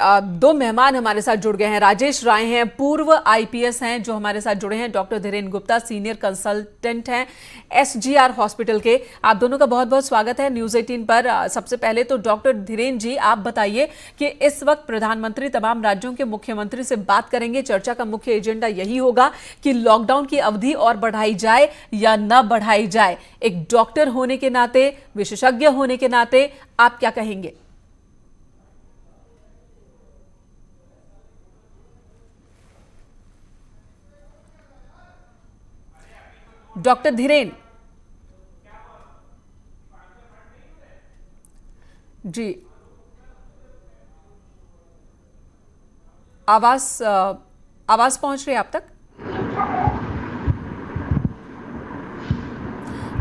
दो मेहमान हमारे साथ जुड़ गए हैं। राजेश राय हैं, पूर्व आईपीएस हैं, जो हमारे साथ जुड़े हैं। Doctor Dhiren Gupta, senior consultant हैं एसजीआर हॉस्पिटल के। आप दोनों का बहुत बहुत स्वागत है न्यूज 18 पर। सबसे पहले तो डॉक्टर धीरेन जी, आप बताइए कि इस वक्त प्रधानमंत्री तमाम राज्यों के मुख्यमंत्री से बात करेंगे। चर्चा का मुख्य एजेंडा यही होगा कि लॉकडाउन की अवधि और बढ़ाई जाए या न बढ़ाई जाए। एक डॉक्टर होने के नाते, विशेषज्ञ होने के नाते आप क्या कहेंगे? डॉक्टर धीरेन जी, आवाज पहुंच रही है आप तक?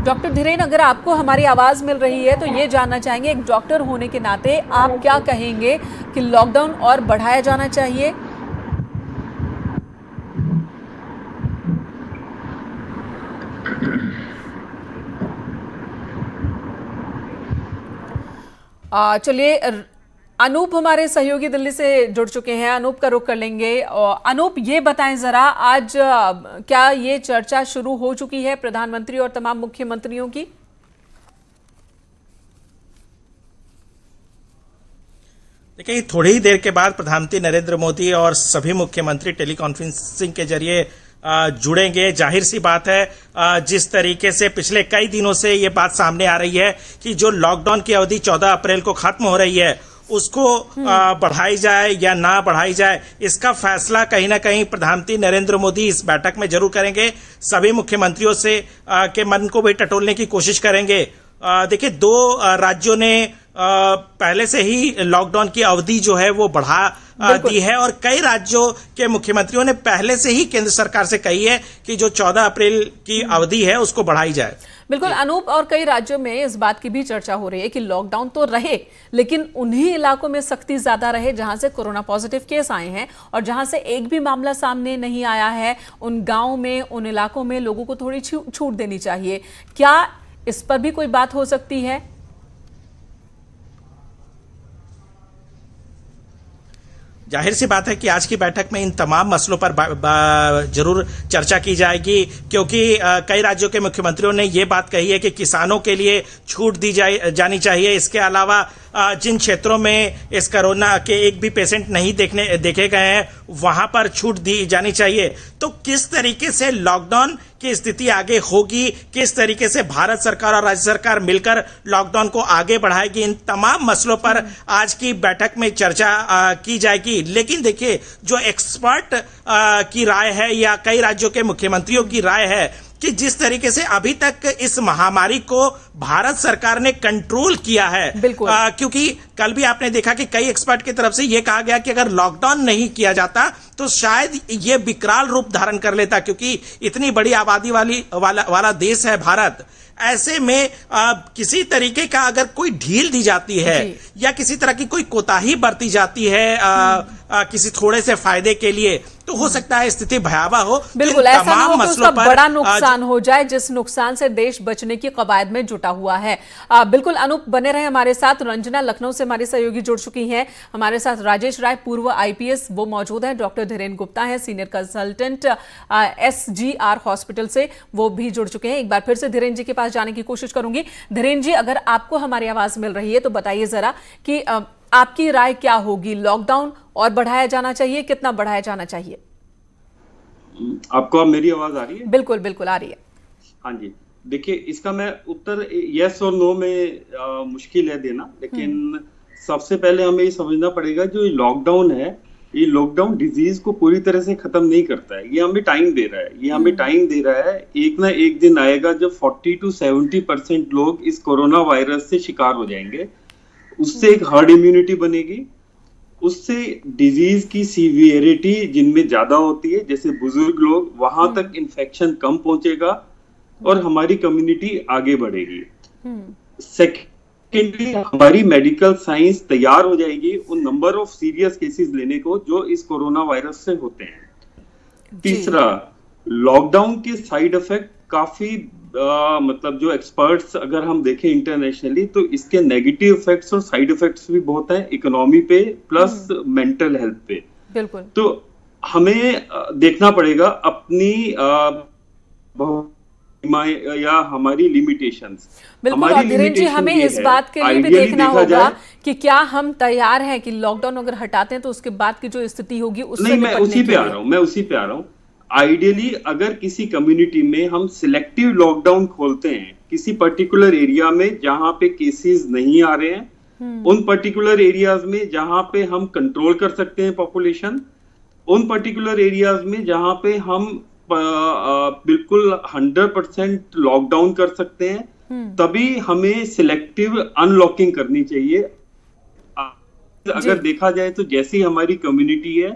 डॉक्टर धीरेन, अगर आपको हमारी आवाज मिल रही है तो ये जानना चाहेंगे, एक डॉक्टर होने के नाते आप क्या कहेंगे कि लॉकडाउन और बढ़ाया जाना चाहिए? चलिए, अनूप हमारे सहयोगी दिल्ली से जुड़ चुके हैं। अनूप का रुख कर लेंगे। अनूप, ये बताएं जरा, आज क्या ये चर्चा शुरू हो चुकी है प्रधानमंत्री और तमाम मुख्यमंत्रियों की? देखिए, थोड़ी ही देर के बाद प्रधानमंत्री नरेंद्र मोदी और सभी मुख्यमंत्री टेलीकॉन्फ्रेंसिंग के जरिए जुड़ेंगे। जाहिर सी बात है, जिस तरीके से पिछले कई दिनों से ये बात सामने आ रही है कि जो लॉकडाउन की अवधि 14 अप्रैल को खत्म हो रही है, उसको बढ़ाई जाए या ना बढ़ाई जाए, इसका फैसला कहीं ना कहीं प्रधानमंत्री नरेंद्र मोदी इस बैठक में जरूर करेंगे। सभी मुख्यमंत्रियों से के मन को भी टटोलने की कोशिश करेंगे। देखिए, दो राज्यों ने पहले से ही लॉकडाउन की अवधि जो है वो बढ़ा दी है और कई राज्यों के मुख्यमंत्रियों ने पहले से ही केंद्र सरकार से कही है कि जो 14 अप्रैल की अवधि है उसको बढ़ाई जाए। बिल्कुल अनूप, और कई राज्यों में इस बात की भी चर्चा हो रही है कि लॉकडाउन तो रहे, लेकिन उन्हीं इलाकों में सख्ती ज्यादा रहे जहां से कोरोना पॉजिटिव केस आए हैं, और जहां से एक भी मामला सामने नहीं आया है, उन गांव में, उन इलाकों में लोगों को थोड़ी छूट देनी चाहिए। क्या इस पर भी कोई बात हो सकती है? जाहिर सी बात है कि आज की बैठक में इन तमाम मसलों पर जरूर चर्चा की जाएगी, क्योंकि कई राज्यों के मुख्यमंत्रियों ने ये बात कही है कि किसानों के लिए छूट दी जानी चाहिए। इसके अलावा जिन क्षेत्रों में इस कोरोना के एक भी पेशेंट नहीं देखे गए हैं, वहां पर छूट दी जानी चाहिए। तो किस तरीके से लॉकडाउन की स्थिति आगे होगी, किस तरीके से भारत सरकार और राज्य सरकार मिलकर लॉकडाउन को आगे बढ़ाएगी, इन तमाम मसलों पर आज की बैठक में चर्चा की जाएगी। लेकिन देखिए, जो एक्सपर्ट की राय है या कई राज्यों के मुख्यमंत्रियों की राय है कि जिस तरीके से अभी तक इस महामारी को भारत सरकार ने कंट्रोल किया है, क्योंकि कल भी आपने देखा कि कई एक्सपर्ट की तरफ से यह कहा गया कि अगर लॉकडाउन नहीं किया जाता तो शायद ये विकराल रूप धारण कर लेता, क्योंकि इतनी बड़ी आबादी वाला देश है भारत। ऐसे में किसी तरीके का अगर कोई ढील दी जाती है या किसी तरह की कोई कोताही बरती जाती है किसी थोड़े से फायदे के लिए, तो हो सकता है स्थिति भयावह हो। बिल्कुल ऐसा ना हो कि उसका बड़ा नुकसान हो जाए, जिस नुकसान से देश बचने की कवायद में जुटा हुआ है। बिल्कुल अनूप, बने रहे हमारे साथ। रंजना लखनऊ से हमारी सहयोगी जुड़ चुकी हैं। हमारे साथ राजेश राय, पूर्व आईपीएस, वो मौजूद हैं। डॉक्टर धीरेन गुप्ता है, सीनियर कंसल्टेंट एसजीआर हॉस्पिटल से, वो भी जुड़ चुके हैं। एक बार फिर से धीरेन जी के पास जाने की कोशिश करूंगी। धीरेन जी, अगर आपको हमारी आवाज मिल रही है तो बताइए जरा कि आपकी राय क्या होगी? लॉकडाउन और बढ़ाया जाना चाहिए, कितना बढ़ाया जाना चाहिए? आपको अब मेरी आवाज आ रही है? बिल्कुल बिल्कुल आ रही है। हाँ जी, देखिए, इसका मैं उत्तर यस और नो में मुश्किल है देना, लेकिन सबसे पहले हमें ये समझना पड़ेगा, जो लॉकडाउन है, ये लॉकडाउन डिजीज को पूरी तरह से खत्म नहीं करता है। ये हमें टाइम दे रहा है, ये हमें टाइम दे रहा है। एक ना एक दिन आएगा जब 40 to 70% लोग इस कोरोना वायरस से शिकार हो जाएंगे। उससे एक हर्ड इम्यूनिटी बनेगी, उससे डिजीज की सीवियरिटी जिनमें ज्यादा होती है, जैसे बुजुर्ग लोग, वहां तक इन्फेक्शन कम पहुंचेगा और हमारी कम्युनिटी आगे बढ़ेगी। सेकेंडली, हमारी मेडिकल साइंस तैयार हो जाएगी उन नंबर ऑफ सीरियस केसेस लेने को जो इस कोरोना वायरस से होते हैं। तीसरा, लॉकडाउन के साइड इफेक्ट काफी मतलब जो एक्सपर्ट्स अगर हम देखें इंटरनेशनली, तो इसके नेगेटिव इफेक्ट्स और साइड इफेक्ट्स भी बहुत हैं इकोनॉमी पे प्लस मेंटल हेल्थ पे। बिल्कुल। तो हमें देखना पड़ेगा अपनी या हमारी लिमिटेशंस। बिल्कुल। और धीरेन जी, हमें इस बात के लिए भी देखना होगा कि क्या हम तैयार हैं कि लॉकडाउन अगर हटाते हैं तो उसके बाद की जो स्थिति होगी उससे नहीं, मैं उसी पे आ रहा हूँ। आइडियली अगर किसी कम्युनिटी में हम सिलेक्टिव लॉकडाउन खोलते हैं किसी पर्टिकुलर एरिया में जहां पे केसेस नहीं आ रहे हैं, उन पर्टिकुलर एरियाज में जहां पे हम कंट्रोल कर सकते हैं पॉपुलेशन, उन पर्टिकुलर एरियाज में जहां पे हम बिल्कुल 100% लॉकडाउन कर सकते हैं, तभी हमें सिलेक्टिव अनलॉकिंग करनी चाहिए। अगर देखा जाए तो जैसी हमारी कम्युनिटी है,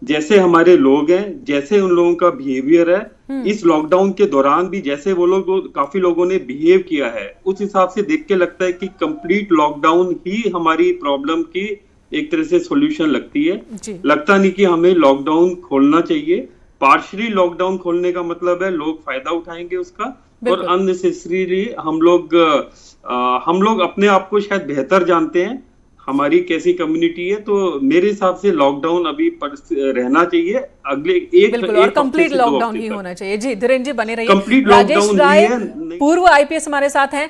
जैसे हमारे लोग हैं, जैसे उन लोगों का बिहेवियर है, इस लॉकडाउन के दौरान भी जैसे वो लोग काफी लोगों ने बिहेव किया है, उस हिसाब से देख के लगता है कि कंप्लीट लॉकडाउन ही हमारी प्रॉब्लम की एक तरह से सॉल्यूशन लगती है। लगता नहीं कि हमें लॉकडाउन खोलना चाहिए। पार्शियली लॉकडाउन खोलने का मतलब है लोग फायदा उठाएंगे उसका, और अननेसेसरीली हम लोग अपने आप को शायद बेहतर जानते हैं हमारी कैसी कम्युनिटी है। तो मेरे हिसाब से लॉकडाउन अभी रहना चाहिए अगले बिल्कुल, और कंप्लीट लॉकडाउन ही होना चाहिए। जी धीरेन जी बने रहिए। कंप्लीट राजेश राय पूर्व आईपीएस हमारे साथ हैं।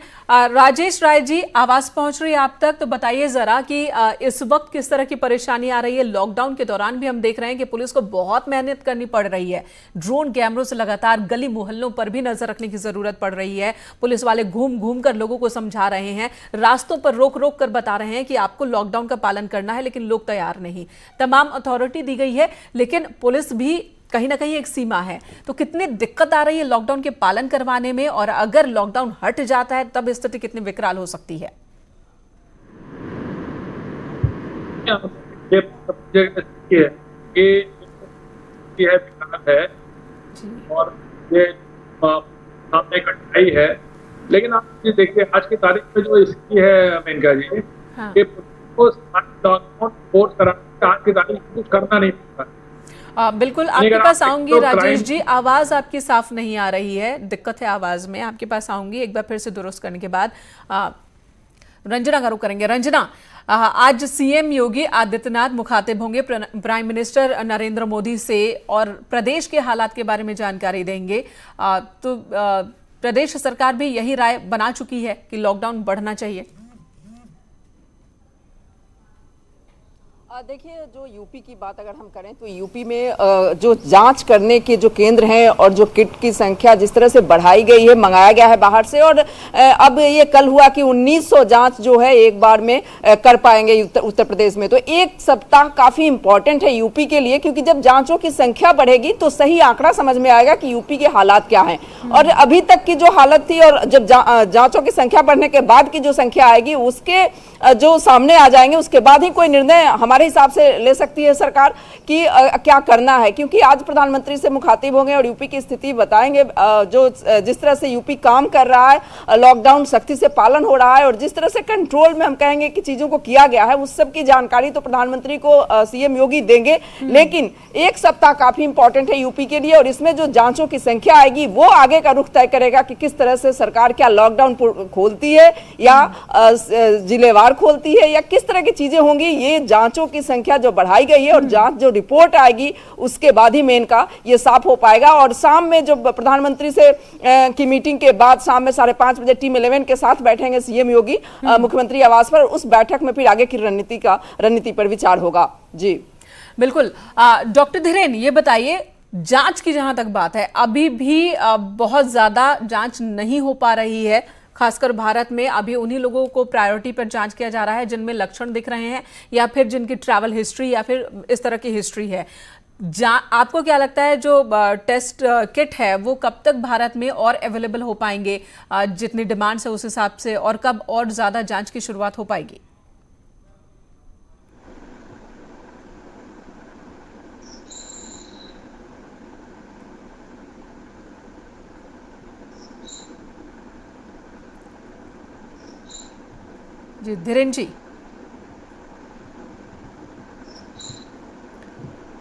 राजेश राय जी, आवाज पहुंच रही है आप तक, तो बताइए जरा कि इस वक्त किस तरह की परेशानी आ रही है। लॉकडाउन के दौरान भी हम देख रहे हैं कि पुलिस को बहुत मेहनत करनी पड़ रही है। ड्रोन कैमरों से लगातार गली मोहल्लों पर भी नजर रखने की जरूरत पड़ रही है। पुलिस वाले घूम घूम कर लोगों को समझा रहे हैं, रास्तों पर रोक रोक कर बता रहे हैं कि आपको लॉकडाउन का पालन करना है, लेकिन लोग तैयार नहीं। तमाम अथॉरिटी दी गई है, लेकिन पुलिस भी कहीं ना कहीं एक सीमा है। तो कितनी दिक्कत आ रही है लॉकडाउन के पालन करवाने में, और अगर लॉकडाउन हट जाता है तब स्थिति कितनी विकराल हो सकती है? और ये सामने कठिनाई है, लेकिन आप ये देखिए आज की तारीख में जो स्थिति है मेनका जी, ये लॉकडाउन फोर्स कराना आज की तारीख में करना नहीं पड़ता। बिल्कुल आपके पास आऊंगी राजेश जी, आवाज आपकी साफ नहीं आ रही है, दिक्कत है आवाज में। आपके पास आऊंगी एक बार फिर से दुरुस्त करने के बाद। रंजना का रुख करेंगे। रंजना, आज सीएम योगी आदित्यनाथ मुखातिब होंगे प्राइम मिनिस्टर नरेंद्र मोदी से और प्रदेश के हालात के बारे में जानकारी देंगे। तो प्रदेश सरकार भी यही राय बना चुकी है कि लॉकडाउन बढ़ना चाहिए। देखिए, जो यूपी की बात अगर हम करें तो यूपी में जो जांच करने के जो केंद्र हैं और जो किट की संख्या जिस तरह से बढ़ाई गई है, मंगाया गया है बाहर से, और अब ये कल हुआ कि 1900 जांच जो है एक बार में कर पाएंगे उत्तर प्रदेश में। तो एक सप्ताह काफी इंपॉर्टेंट है यूपी के लिए, क्योंकि जब जांचों की संख्या बढ़ेगी तो सही आंकड़ा समझ में आएगा कि यूपी के हालात क्या हैं। और अभी तक की जो हालत थी और जब जांचों की संख्या बढ़ने के बाद की जो संख्या आएगी उसके जो सामने आ जाएंगे, उसके बाद ही कोई निर्णय हमारे हिसाब से ले सकती है सरकार कि क्या करना है। क्योंकि आज प्रधानमंत्री से मुखातिब होंगे और यूपी की स्थिति बताएंगे, जो जिस तरह से यूपी काम कर रहा है, लॉकडाउन सख्ती से पालन हो रहा है और जिस तरह से कंट्रोल में हम कहेंगे कि चीजों को किया गया है, उस सब की जानकारी तो प्रधानमंत्री को सीएम योगी देंगे। लेकिन एक सप्ताह काफी इंपॉर्टेंट है यूपी के लिए, और इसमें जो जांचों की संख्या आएगी वो आगे का रुख तय करेगा कि किस तरह से सरकार क्या लॉकडाउन खोलती है या जिलेवार खोलती है या किस तरह की चीजें होंगी। ये जांचों की संख्या जो बढ़ाई गई है और जांच जो रिपोर्ट आएगी उसके बाद ही मेन का ये साफ हो पाएगा। और शाम में जो प्रधानमंत्री से की मीटिंग के बाद शाम में 5:30 बजे टीम 11 के साथ बैठेंगे सीएम योगी मुख्यमंत्री आवास पर। उस बैठक में फिर आगे की रणनीति पर विचार होगा। जी बिल्कुल। डॉक्टर धीरेन, ये बताइए, जांच की जहां तक बात है, अभी भी बहुत ज्यादा जांच नहीं हो पा रही है, खासकर भारत में अभी उन्हीं लोगों को प्रायोरिटी पर जांच किया जा रहा है जिनमें लक्षण दिख रहे हैं या फिर जिनकी ट्रैवल हिस्ट्री या फिर इस तरह की हिस्ट्री है। आपको क्या लगता है जो टेस्ट किट है वो कब तक भारत में और अवेलेबल हो पाएंगे, जितनी डिमांड है उस हिसाब से, और कब और ज्यादा जांच की शुरुआत हो पाएगी? जी धीरेन जी,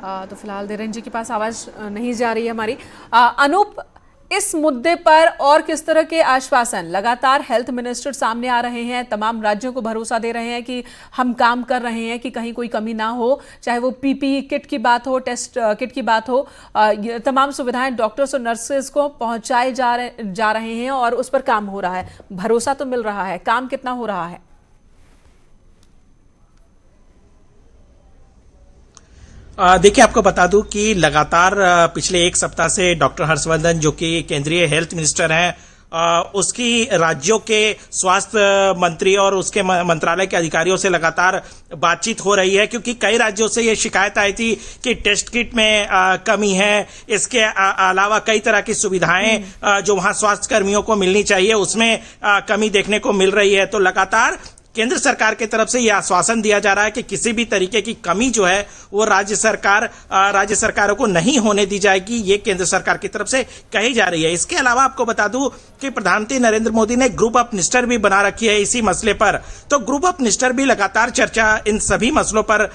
तो फिलहाल धीरेन जी के पास आवाज नहीं जा रही है हमारी। अनूप, इस मुद्दे पर और किस तरह के आश्वासन लगातार हेल्थ मिनिस्टर सामने आ रहे हैं, तमाम राज्यों को भरोसा दे रहे हैं कि हम काम कर रहे हैं कि कहीं कोई कमी ना हो, चाहे वो पीपीई किट की बात हो, टेस्ट किट की बात हो, तमाम सुविधाएं डॉक्टर्स और नर्सेज को पहुंचाए जा रहे हैं और उस पर काम हो रहा है। भरोसा तो मिल रहा है, काम कितना हो रहा है? देखिए, आपको बता दूं कि लगातार पिछले एक सप्ताह से डॉक्टर हर्षवर्धन, जो कि केंद्रीय हेल्थ मिनिस्टर हैं, उसकी राज्यों के स्वास्थ्य मंत्री और उसके मंत्रालय के अधिकारियों से लगातार बातचीत हो रही है, क्योंकि कई राज्यों से ये शिकायत आई थी कि टेस्ट किट में कमी है। इसके अलावा कई तरह की सुविधाएं जो वहां स्वास्थ्य कर्मियों को मिलनी चाहिए, उसमें कमी देखने को मिल रही है। तो लगातार केंद्र सरकार की तरफ से यह आश्वासन दिया जा रहा है कि किसी भी तरीके की कमी जो है वो राज्य सरकारों को नहीं होने दी जाएगी। ये केंद्र सरकार की तरफ से कही जा रही है। इसके अलावा आपको बता दूं कि प्रधानमंत्री नरेंद्र मोदी ने ग्रुप ऑफ मिनिस्टर भी बना रखी है इसी मसले पर। तो ग्रुप ऑफ मिनिस्टर भी लगातार चर्चा इन सभी मसलों पर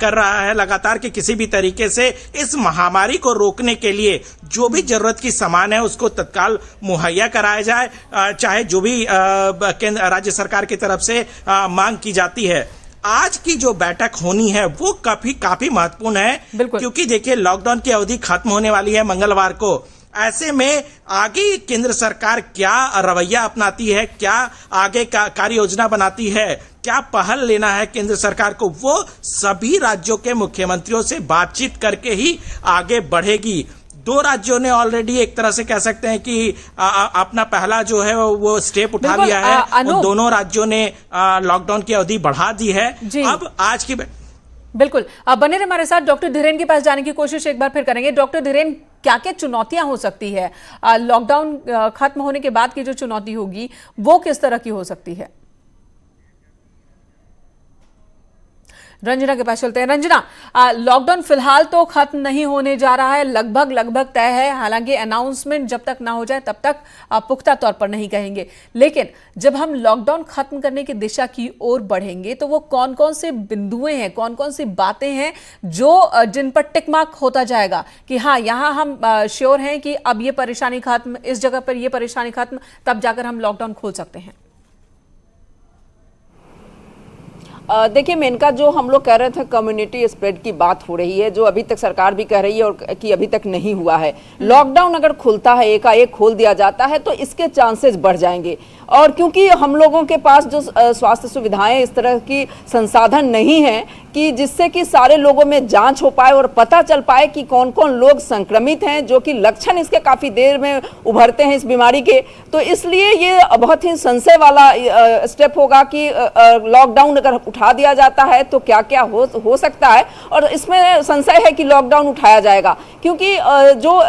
कर रहा है लगातार, कि किसी भी तरीके से इस महामारी को रोकने के लिए जो भी जरूरत की सामान है उसको तत्काल मुहैया कराया जाए, चाहे जो भी राज्य सरकार की तरफ से मांग की जाती है। आज की जो बैठक होनी है वो काफी महत्वपूर्ण है, क्योंकि देखिए लॉकडाउन की अवधि खत्म होने वाली है मंगलवार को। ऐसे में आगे केंद्र सरकार क्या रवैया अपनाती है, क्या आगे का कार्य योजना बनाती है, क्या पहल लेना है केंद्र सरकार को, वो सभी राज्यों के मुख्यमंत्रियों से बातचीत करके ही आगे बढ़ेगी। दो राज्यों ने ऑलरेडी एक तरह से कह सकते हैं कि अपना पहला जो है वो स्टेप उठा लिया है। उन दोनों राज्यों ने लॉकडाउन की अवधि बढ़ा दी है। अब आज की बिल्कुल बने रहे हमारे साथ। डॉक्टर धीरेन के पास जाने की कोशिश एक बार फिर करेंगे। डॉक्टर धीरेन, क्या क्या चुनौतियां हो सकती है? लॉकडाउन खत्म होने के बाद की जो चुनौती होगी वो किस तरह की हो सकती है? रंजना के पास चलते हैं। रंजना, लॉकडाउन फिलहाल तो खत्म नहीं होने जा रहा है, लगभग तय है। हालांकि अनाउंसमेंट जब तक ना हो जाए तब तक पुख्ता तौर पर नहीं कहेंगे, लेकिन जब हम लॉकडाउन खत्म करने की दिशा की ओर बढ़ेंगे तो वो कौन कौन से बिंदुएं हैं, कौन कौन सी बातें हैं जो जिन पर टिक मार्क होता जाएगा कि हाँ यहां हम श्योर हैं कि अब ये परेशानी खत्म, इस जगह पर ये परेशानी खत्म, तब जाकर हम लॉकडाउन खोल सकते हैं? देखिए मेनका, जो हम लोग कह रहे थे कम्युनिटी स्प्रेड की बात हो रही है, जो अभी तक सरकार भी कह रही है और कि अभी तक नहीं हुआ है। लॉकडाउन अगर खुलता है, एकाएक खोल दिया जाता है तो इसके चांसेस बढ़ जाएंगे। और क्योंकि हम लोगों के पास जो स्वास्थ्य सुविधाएं, इस तरह की संसाधन नहीं है कि जिससे कि सारे लोगों में जांच हो पाए और पता चल पाए कि कौन कौन लोग संक्रमित हैं, जो कि लक्षण इसके काफी देर में उभरते हैं इस बीमारी के। तो इसलिए ये बहुत ही संशय वाला स्टेप होगा कि लॉकडाउन अगर उठा दिया जाता है तो क्या क्या हो सकता है। और इसमें संशय है कि लॉकडाउन उठाया जाएगा, क्योंकि जो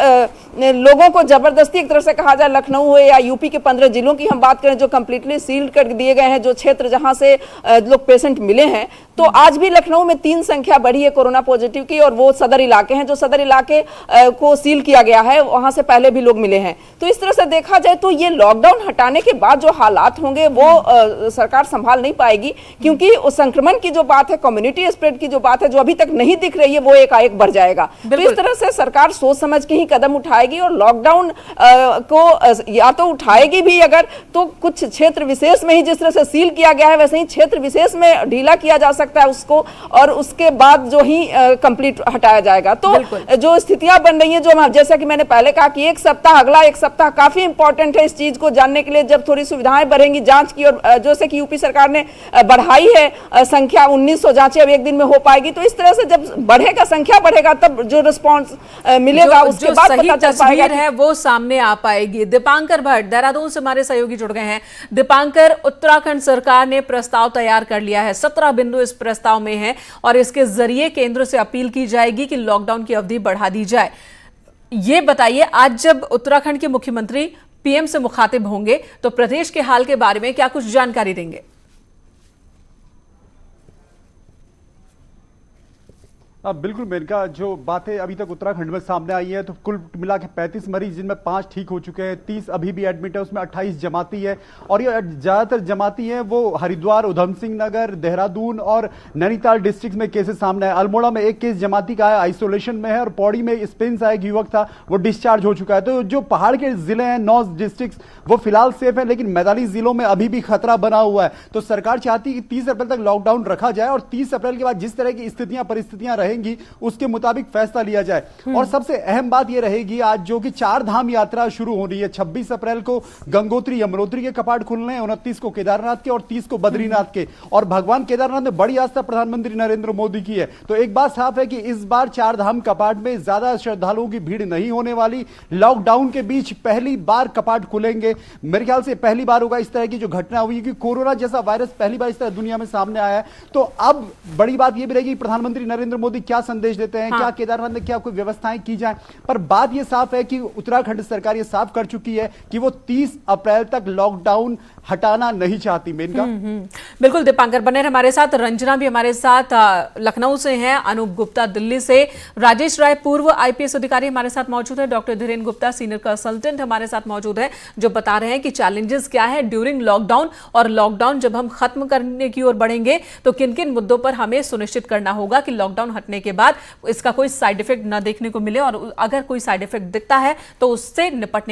लोगों को जबरदस्ती एक तरह से कहा जाए, लखनऊ हो या यूपी के 15 जिलों की हम बात करें जो कंप्लीटली सील्ड कर दिए गए हैं, जो क्षेत्र जहां से लोग पेशेंट मिले हैं, तो आज भी लखनऊ में 3 संख्या बढ़ी है कोरोना पॉजिटिव की, और वो सदर इलाके हैं, जो सदर इलाके को सील किया गया है, वहां से पहले भी लोग मिले हैं। तो इस तरह से देखा जाए तो ये लॉकडाउन हटाने के बाद जो हालात होंगे वो सरकार संभाल नहीं पाएगी, क्योंकि उस संक्रमण की जो बात है, कम्युनिटी स्प्रेड की जो बात है, जो अभी तक नहीं दिख रही है, वो एकाएक बढ़ जाएगा। तो इस तरह से सरकार सोच समझ के ही कदम उठाएगी, और लॉकडाउन को या तो उठाएगी भी अगर, तो कुछ क्षेत्र विशेष में ही, जिस तरह से सील किया गया है वैसे ही क्षेत्र विशेष में ढीला किया जा सकता है उसको, और उसके बाद जो ही कंप्लीट हटाया जाएगा। तो जो स्थितियां बन रही हैं, जो जैसा कि मैंने पहले कहा कि एक सप्ताह, अगला एक सप्ताह काफी इंपॉर्टेंट है इस चीज को जानने के लिए, जब थोड़ी सुविधाएं बढ़ेंगी जांच की, और जैसे कि यूपी सरकार ने बढ़ाई है संख्या, 1900 जांचें अब एक दिन में हो पाएगी। तो इस तरह से जब बढ़ेगा, संख्या बढ़ेगा, तब जो रिस्पॉन्स मिलेगा उसके बाद पता चल पाएगा है वो सामने आ पाएगी। दीपांकर भट्ट देहरादून से हमारे सहयोगी जुड़ गए हैं। दीपांकर, उत्तराखंड सरकार ने प्रस्ताव तैयार कर लिया है, 17 बिंदु इस प्रस्ताव में है, और इसके जरिए केंद्र से अपील की जाएगी कि लॉकडाउन की अवधि बढ़ा दी जाए। ये बताइए, आज जब उत्तराखंड के मुख्यमंत्री पीएम से मुखातिब होंगे तो प्रदेश के हाल के बारे में क्या कुछ जानकारी देंगे? बिल्कुल मेनका, जो बातें अभी तक उत्तराखंड में सामने आई है तो कुल मिला के 35 मरीज, जिनमें 5 ठीक हो चुके हैं, 30 अभी भी एडमिट है, उसमें 28 जमाती है। और ये ज्यादातर जमाती है वो हरिद्वार, उधम सिंह नगर, देहरादून और नैनीताल डिस्ट्रिक्ट में केसेस सामने आए। अल्मोड़ा में एक केस जमाती का है, आइसोलेशन में है, और पौड़ी में स्पेन से एक युवक था, वो डिस्चार्ज हो चुका है। तो जो पहाड़ के जिले हैं 9 डिस्ट्रिक्ट वो फिलहाल सेफ है, लेकिन मैदानी जिलों में अभी भी खतरा बना हुआ है। तो सरकार चाहती है कि 30 अप्रैल तक लॉकडाउन रखा जाए और 30 अप्रैल के बाद जिस तरह की स्थितियां परिस्थितियां रहेंगी उसके मुताबिक फैसला लिया जाए। और सबसे अहम बात यह रहेगी आज जो कि 4 धाम यात्रा शुरू हो रही है। 26 अप्रैल को गंगोत्री यमुनोत्री के कपाट खुलने हैं, 29 को केदारनाथ के और 30 को बद्रीनाथ के। और भगवान केदारनाथ में बड़ी आस्था प्रधानमंत्री नरेंद्र मोदी की है। तो एक बात साफ है कि इस बार 4 धाम कपाट में ज्यादा श्रद्धालुओं की भीड़ नहीं होने वाली। लॉकडाउन के बीच पहली बार कपाट खुलेंगे। मेरे ख्याल से पहली बार होगा इस तरह की जो घटना हुई कि कोरोना जैसा वायरस पहली बार इस तरह दुनिया में सामने आया है। तो अब बड़ी बात यह भी रहेगी प्रधानमंत्री नरेंद्र मोदी क्या संदेश देते हैं, क्या केदारनाथ में क्या कोई व्यवस्थाएं की जाए। पर बात यह साफ है कि उत्तराखंड सरकार यह साफ कर चुकी है कि वो 30 अप्रैल तक लॉकडाउन हटाना नहीं चाहती। मेनका बिल्कुल, दीपांकर बने हमारे साथ, रंजना भी हमारे साथ लखनऊ से हैं, अनूप गुप्ता दिल्ली से, राजेश राय पूर्व आईपीएस अधिकारी हमारे साथ मौजूद है, doctor Dhiren Gupta senior consultant हमारे साथ मौजूद है, जो बता रहे हैं कि चैलेंजेस क्या है ड्यूरिंग लॉकडाउन, और लॉकडाउन जब हम खत्म करने की ओर बढ़ेंगे तो किन किन मुद्दों पर हमें सुनिश्चित करना होगा कि लॉकडाउन हटने के बाद इसका कोई साइड इफेक्ट न देखने को मिले, और अगर कोई साइड इफेक्ट दिखता है तो उससे निपटने